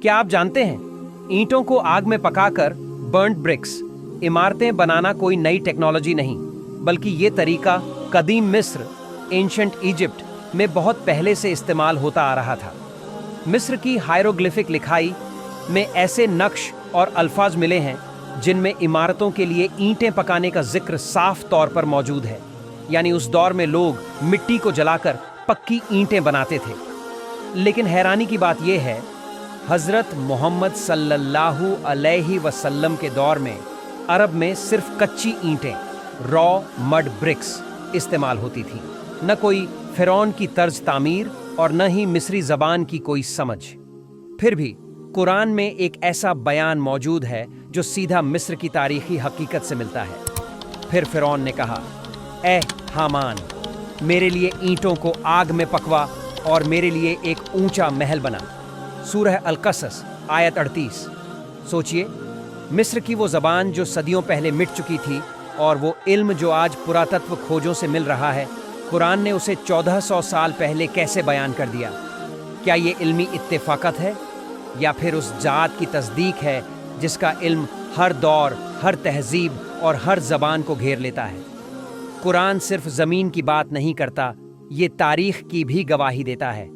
क्या आप जानते हैं, ईंटों को आग में पकाकर बर्न्ड ब्रिक्स इमारतें बनाना कोई नई टेक्नोलॉजी नहीं, बल्कि ये तरीका कदीम मिस्र, एंशंट इजिप्ट में बहुत पहले से इस्तेमाल होता आ रहा था। मिस्र की हायरोग्लिफिक लिखाई में ऐसे नक्श और अल्फाज मिले हैं जिनमें इमारतों के लिए ईंटें पकाने का जिक्र साफ तौर पर मौजूद है। यानी उस दौर में लोग मिट्टी को जलाकर पक्की ईंटें बनाते थे। लेकिन हैरानी की बात यह है, हजरत मोहम्मद सल्लल्लाहु अलैहि वसल्लम के दौर में अरब में सिर्फ कच्ची ईंटें, रॉ मड ब्रिक्स इस्तेमाल होती थी। न कोई फिरौन की तर्ज तामीर और न ही मिस्री जबान की कोई समझ। फिर भी कुरान में एक ऐसा बयान मौजूद है जो सीधा मिस्र की तारीखी हकीकत से मिलता है। फिर फिरौन ने कहा, ए हामान, मेरे लिए ईंटों को आग में पकवा और मेरे लिए एक ऊंचा महल बना। सूरह अल-कसस आयत 38। सोचिए, मिस्र की वो जबान जो सदियों पहले मिट चुकी थी और वो इल्म जो आज पुरातत्व खोजों से मिल रहा है, कुरान ने उसे 1400 साल पहले कैसे बयान कर दिया? क्या ये इल्मी इत्तेफाकत है या फिर उस जात की तस्दीक है जिसका इल्म हर दौर, हर तहजीब और हर जबान को घेर लेता है? कुरान सिर्फ ज़मीन की बात नहीं करता, ये तारीख की भी गवाही देता है।